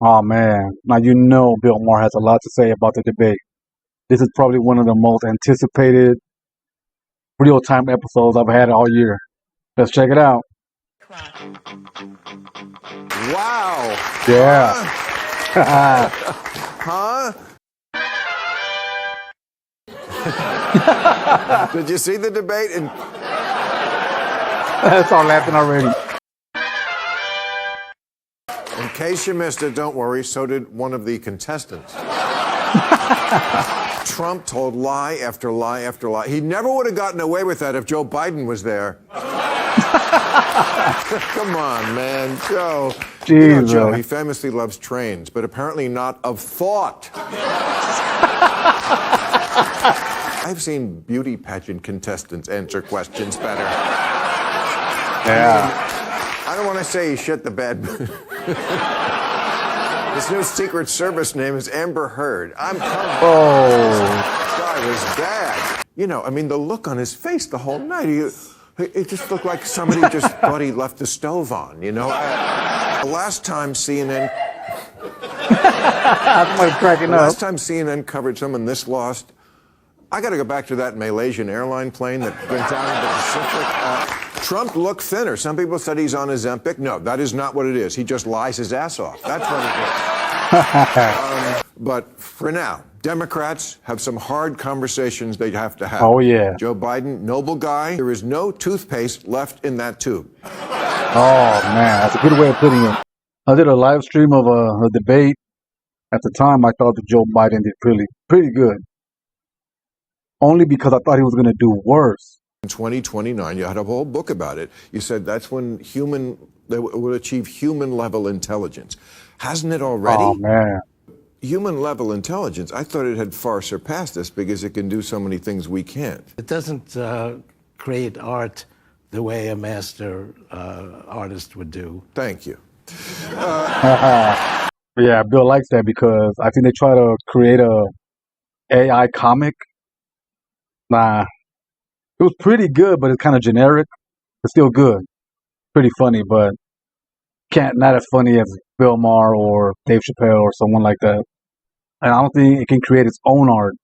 Oh man, now you know Bill Maher has a lot to say about the debate. This is probably one of the most anticipated real-time episodes I've had all year. Let's check it out. Wow. Yeah. Huh? Did you see the debate? That's all laughing already. In case you missed it, don't worry, so did one of the contestants. Trump told lie after lie after lie. He never would have gotten away with that if Joe Biden was there. Come on, man, Joe. You know, Joe, he famously loves trains, but apparently not of thought. I've seen beauty pageant contestants answer questions better. Yeah. I don't want to say he shit the bed. His new Secret Service name is Amber Heard. This guy was bad. You know, I mean, the look on his face the whole night. It just looked like somebody just thought he left the stove on, you know? Last time CNN... Last time CNN covered someone this lost, I got to go back to that Malaysian airline plane that went down in the Pacific. Trump looked thinner. Some people said he's on Ozempic. No, that is not what it is. He just lies his ass off. That's what it is. But for now, Democrats have some hard conversations they have to have. Oh, yeah. Joe Biden, noble guy. There is no toothpaste left in that tube. Oh, man, that's a good way of putting it. I did a live stream of a debate. At the time, I thought that Joe Biden did pretty good. Only because I thought he was going to do worse. In 2029, you had a whole book about it. You said that's when they will achieve human-level intelligence. Hasn't it already? Oh, man. Human-level intelligence, I thought it had far surpassed this because it can do so many things we can't. It doesn't create art the way a master artist would do. Thank you. Yeah, Bill likes that because I think they try to create a AI comic. Nah, it was pretty good, but it's kind of generic. It's still good, pretty funny, but not as funny as Bill Maher or Dave Chappelle or someone like that. And I don't think it can create its own art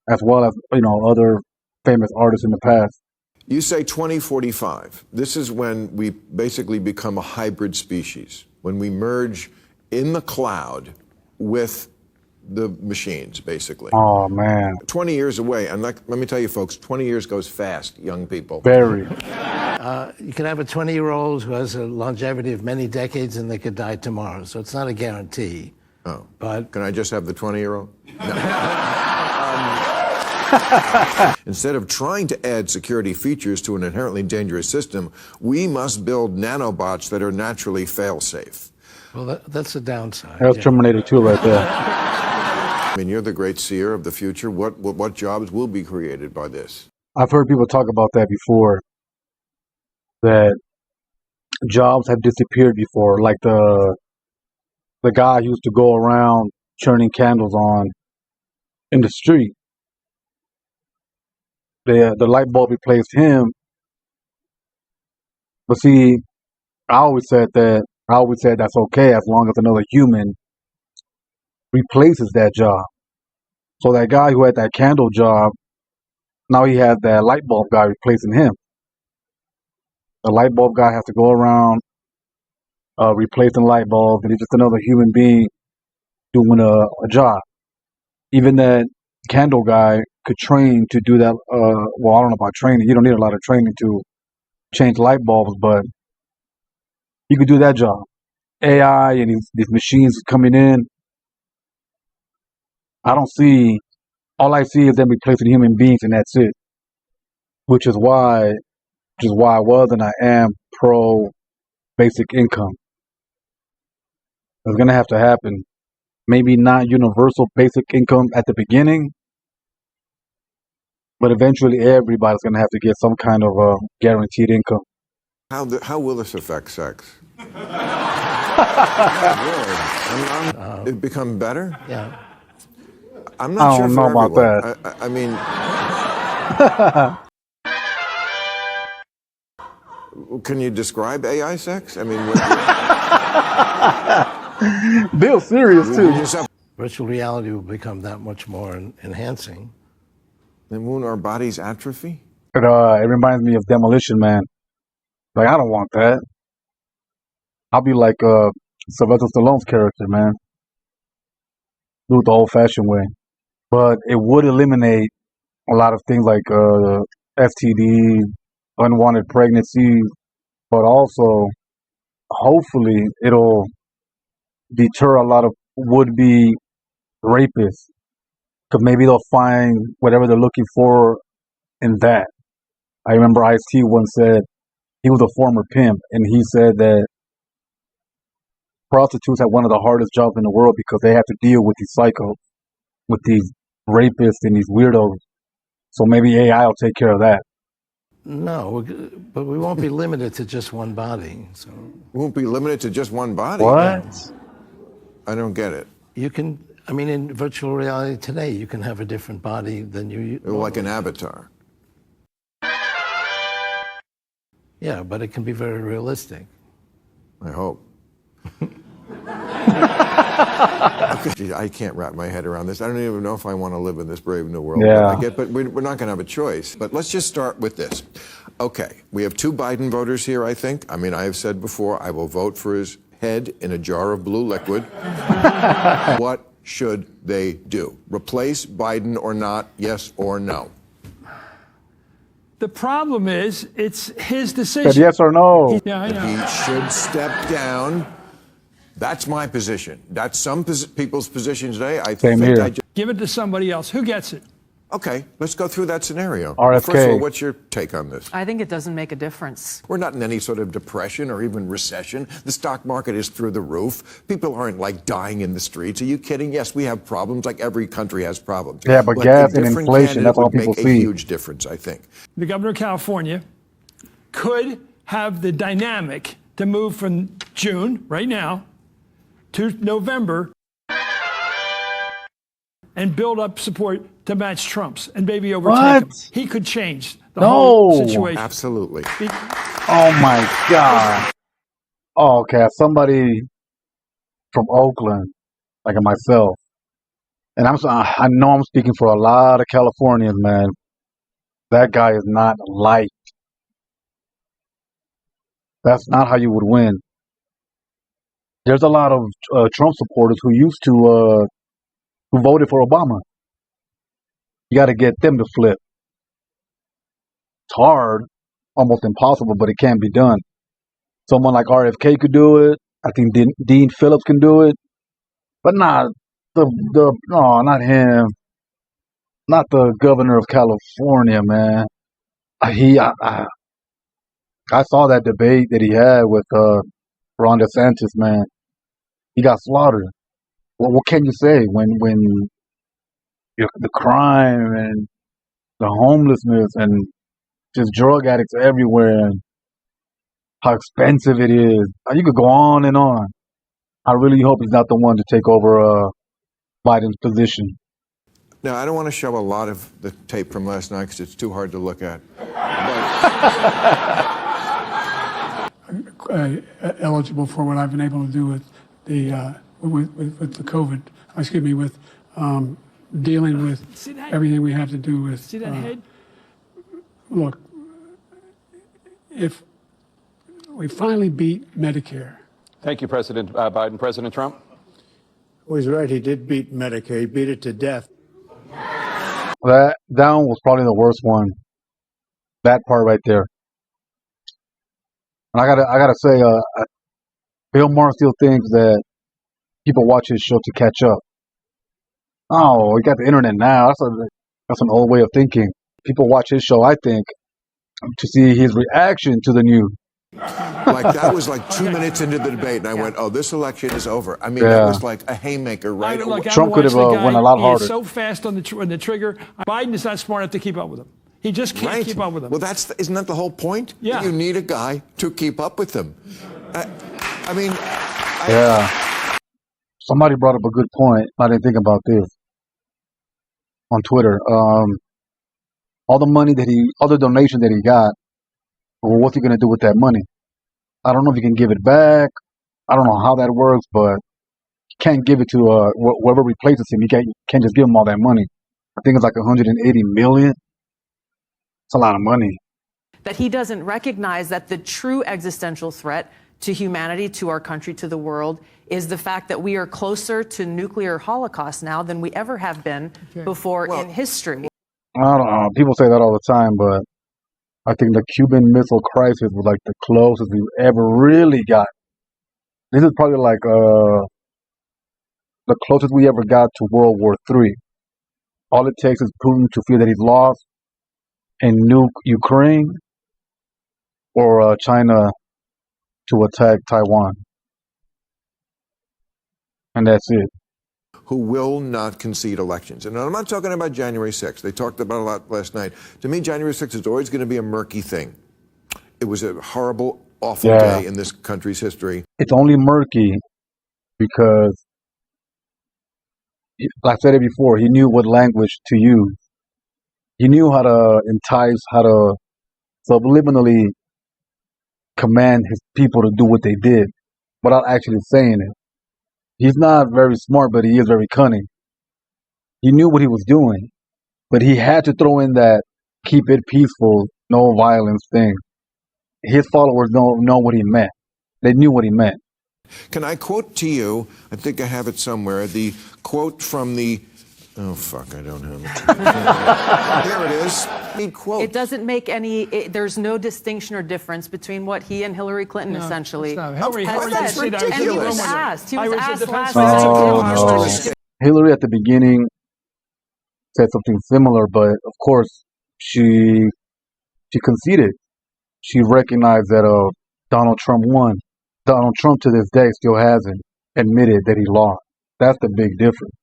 as well as other famous artists in the past. You say 2045. This is when we basically become a hybrid species, when we merge in the cloud with the machines, basically. Oh, man. 20 years away. And let me tell you, folks, 20 years goes fast, young people. Very. You can have a 20-year-old who has a longevity of many decades and they could die tomorrow. So it's not a guarantee. Oh. But can I just have the 20-year-old? No. Instead of trying to add security features to an inherently dangerous system, we must build nanobots that are naturally fail-safe. Well, that's a downside. That's Terminator 2 right there. I mean, you're the great seer of the future. What jobs will be created by this? I've heard people talk about that before, that jobs have disappeared before, like the guy who used to go around turning candles on in the street. The light bulb replaced him. But see, I always said that's okay as long as another human replaces that job. So that guy who had that candle job, now he has that light bulb guy replacing him. The light bulb guy has to go around replacing light bulbs, and he's just another human being doing a job. Even that candle guy could train to do that. Well, I don't know about training. You don't need a lot of training to change light bulbs, but you could do that job. AI and these machines coming in. All I see is them replacing human beings, and that's it. Which is why I was and I am pro basic income. It's going to have to happen. Maybe not universal basic income at the beginning, but eventually everybody's going to have to get some kind of guaranteed income. How will this affect sex? Really? It become better? Yeah. I'm not sure I don't know about that. I mean, can you describe AI sex? I mean, Bill's serious too. Virtual reality will become that much more enhancing. Then won't our bodies atrophy? It reminds me of Demolition Man. Like, I don't want that. I'll be like Sylvester Stallone's character, man. Do it the old-fashioned way. But it would eliminate a lot of things like STD, unwanted pregnancies, but also, hopefully, it'll deter a lot of would-be rapists. Because maybe they'll find whatever they're looking for in that. I remember Ice-T once said, he was a former pimp, and he said that prostitutes have one of the hardest jobs in the world because they have to deal with these psychos, with these rapists and these weirdos. So maybe AI will take care of that. No, but we won't be limited to just one body. So We won't be limited to just one body. What? I don't get it. you can, I mean, in virtual reality today, you can have a different body than you. Like an avatar. Yeah, but it can be very realistic. I hope. Okay, I can't wrap my head around this. I don't even know if I want to live in this brave new world. Yeah. But we're not going to have a choice. But let's just start with this. Okay, we have 2 Biden voters here, I think. I mean, I have said before, I will vote for his head in a jar of blue liquid. What should they do? Replace Biden or not? Yes or no? The problem is, it's his decision. Said yes or no? Yeah, I know. He should step down. That's my position. That's some people's position today. I Same think here. Give it to somebody else. Who gets it? Okay, let's go through that scenario. RFK. First of all, what's your take on this? I think it doesn't make a difference. We're not in any sort of depression or even recession. The stock market is through the roof. People aren't like dying in the streets. Are you kidding? Yes, we have problems like every country has problems. Yeah, but gas a and different inflation, that's candidate all would people make see. a huge difference, I think. The governor of California could have the dynamic to move from June, right now, to November and build up support to match Trump's and maybe overtake him. What? He could change the No. whole situation. Absolutely. Oh my God. Oh, okay. As somebody from Oakland, like myself, and I know I'm speaking for a lot of Californians, man. That guy is not liked. That's not how you would win. There's a lot of Trump supporters who voted for Obama. You got to get them to flip. It's hard, almost impossible, but it can be done. Someone like RFK could do it. I think Dean Phillips can do it, but not not him. Not the governor of California, man. I saw that debate that he had with Ron DeSantis, man. He got slaughtered. Well, what can you say when the crime and the homelessness and just drug addicts everywhere and how expensive it is? You could go on and on. I really hope he's not the one to take over Biden's position. Now, I don't want to show a lot of the tape from last night because it's too hard to look at. But eligible for what I've been able to do with the with the COVID. Excuse me, with dealing with everything we have to do with. See that head? Look, if we finally beat Medicare. Thank you, President Biden. President Trump? Well, he's right. He did beat Medicare. He beat it to death. That one was probably the worst one. That part right there. And I gotta say, Bill Maher still thinks that people watch his show to catch up. Oh, we got the internet now. That's an old way of thinking. People watch his show, I think, to see his reaction to the news. like that was like 2 minutes into the debate, and I went, "Oh, this election is over." I mean, that was like a haymaker, right? Trump could have went a lot harder. He's so fast on the trigger. Biden is not smart enough to keep up with him. He just can't keep up with him. Well, isn't that the whole point? Yeah. You need a guy to keep up with him. Yeah. Somebody brought up a good point. I didn't think about this on Twitter. All the money all the donation that he got, well, what's he going to do with that money? I don't know if he can give it back. I don't know how that works, but can't give it to whoever replaces him. You can't just give him all that money. I think it's like 180 million. It's a lot of money. That he doesn't recognize that the true existential threat to humanity, to our country, to the world, is the fact that we are closer to nuclear holocaust now than we ever have been before in history. I don't know. People say that all the time, but I think the Cuban Missile Crisis was like the closest we've ever really got. This is probably like the closest we ever got to World War III. All it takes is Putin to feel that he's lost and nuke Ukraine, or China to attack Taiwan. And that's it. Who will not concede elections. And I'm not talking about January 6th. They talked about it a lot last night. To me, January 6th is always going to be a murky thing. It was a horrible, awful day in this country's history. It's only murky because, like I said it before, he knew what language to use. He knew how to entice, how to subliminally command his people to do what they did without actually saying it. He's not very smart, but he is very cunning. He knew what he was doing, but he had to throw in that keep it peaceful, no violence thing. His followers don't know what he meant. They knew what he meant. Can I quote to you, I think I have it somewhere, the quote from the, oh, fuck, I don't have it. Here it is. Quote. It doesn't make any, there's no distinction or difference between what he and Hillary Clinton essentially Hillary has said. And he was asked. He was asked last No. Hillary at the beginning said something similar, but of course she conceded. She recognized that Donald Trump won. Donald Trump to this day still hasn't admitted that he lost. That's the big difference.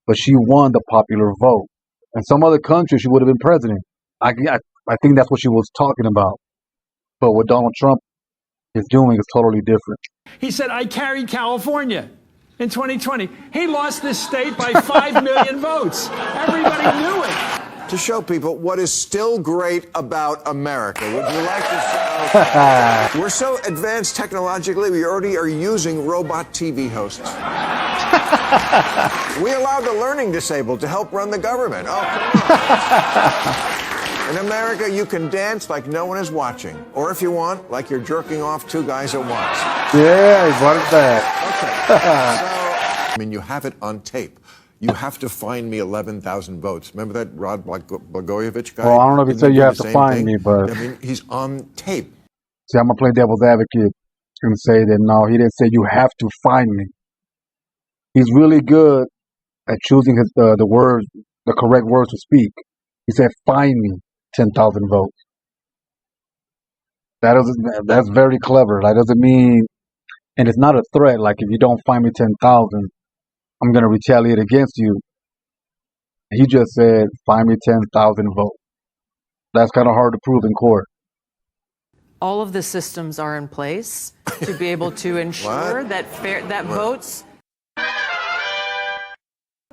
But she won the popular vote. In some other country, she would have been president. I think that's what she was talking about. But what Donald Trump is doing is totally different. He said, I carried California in 2020. He lost this state by 5 million votes. Everybody knew it. To show people what is still great about America. Would you like to show? We're so advanced technologically, we already are using robot TV hosts. We allowed the learning disabled to help run the government. Oh, come on. In America, you can dance like no one is watching. Or if you want, like you're jerking off two guys at once. Yeah, he brought it back. Okay. So, I mean, you have it on tape. You have to find me 11,000 votes. Remember that Rod Blagojevich guy? Well, I don't know if he said you have to find me, but I mean, he's on tape. See, I'm going to play devil's advocate and say that no, he didn't say you have to find me. He's really good at choosing the words, the correct words to speak. He said, find me 10,000 votes. That's very clever. That doesn't mean, and it's not a threat, like if you don't find me 10,000, I'm going to retaliate against you. He just said, find me 10,000 votes. That's kind of hard to prove in court. All of the systems are in place to be able to ensure that votes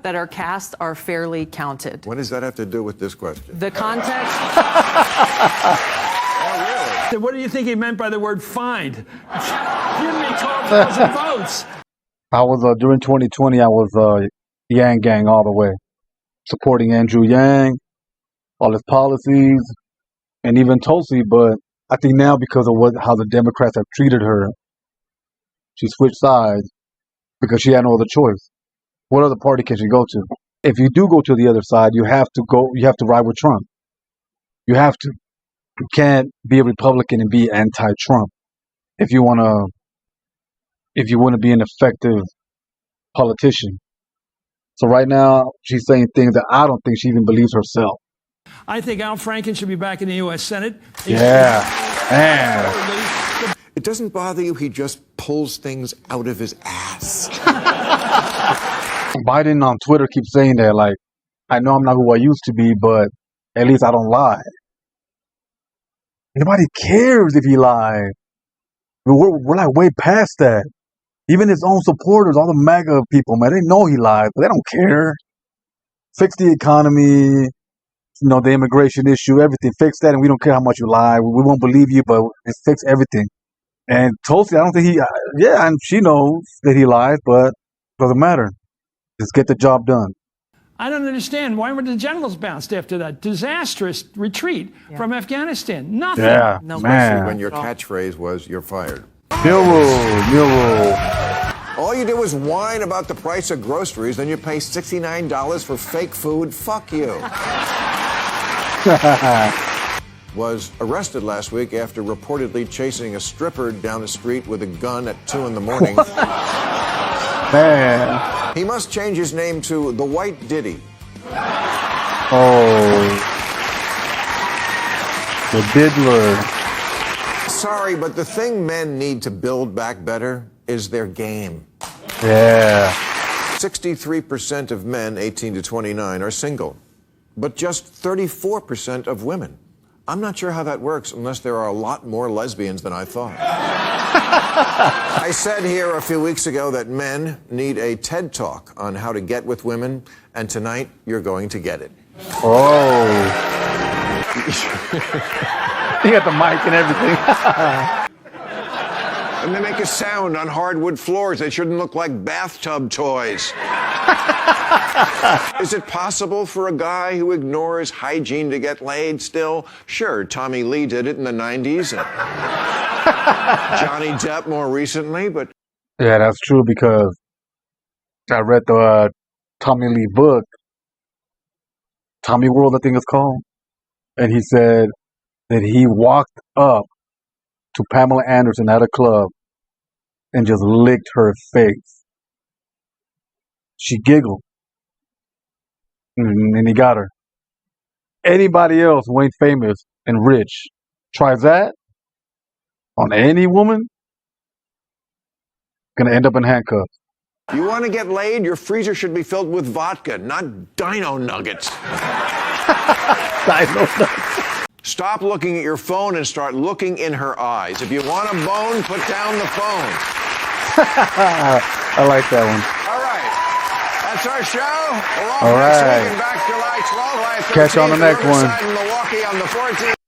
that are cast are fairly counted. What does that have to do with this question? The context. Oh, really? What do you think he meant by the word find? Give me 12,000 votes. I was, during 2020, I was Yang Gang all the way, supporting Andrew Yang, all his policies, and even Tulsi. But I think now because of how the Democrats have treated her, she switched sides because she had no other choice. What other party can she go to? If you do go to the other side, you have to ride with Trump. You have to. You can't be a Republican and be anti-Trump if you want to be an effective politician. So right now, she's saying things that I don't think she even believes herself. I think Al Franken should be back in the U.S. Senate. Yeah, man. It doesn't bother you he just pulls things out of his ass. Biden on Twitter keeps saying that, like, I know I'm not who I used to be, but at least I don't lie. Nobody cares if he lies. We're like way past that. Even his own supporters, all the MAGA people, man, they know he lies, but they don't care. Fix the economy, the immigration issue, everything. Fix that, and we don't care how much you lie. We won't believe you, but just fix everything. And Tulsi, I don't think and she knows that he lies, but Doesn't matter. Just get the job done. I don't understand. Why were the generals bounced after that disastrous retreat from Afghanistan? Nothing. Yeah, No, man. When your catchphrase was, "You're fired." Mule. All you do is whine about the price of groceries, then you pay $69 for fake food. Fuck you. Was arrested last week after reportedly chasing a stripper down the street with a gun at 2 in the morning. Man. He must change his name to the White Diddy. Oh. The diddler. Sorry, but the thing men need to build back better is their game. Yeah. 63% of men 18 to 29 are single, but just 34% of women. I'm not sure how that works unless there are a lot more lesbians than I thought. I said here a few weeks ago that men need a TED Talk on how to get with women, and tonight you're going to get it. Oh. You got the mic and everything. And they make a sound on hardwood floors. They shouldn't look like bathtub toys. Is it possible for a guy who ignores hygiene to get laid still? Sure, Tommy Lee did it in the 90s. And Johnny Depp more recently, but... Yeah, that's true because I read the Tommy Lee book, Tommy World, I think it's called. And he said that he walked up to Pamela Anderson at a club and just licked her face. She giggled. And he got her. Anybody else who ain't famous and rich tries that on any woman, gonna end up in handcuffs. You want to get laid? Your freezer should be filled with vodka, not dino nuggets. Dino nuggets. Stop looking at your phone and start looking in her eyes. If you want a bone, put down the phone. I like that one. All right. That's our show. All right. Next week and back July 12th. Catch you on the next one. In Milwaukee on the 14th.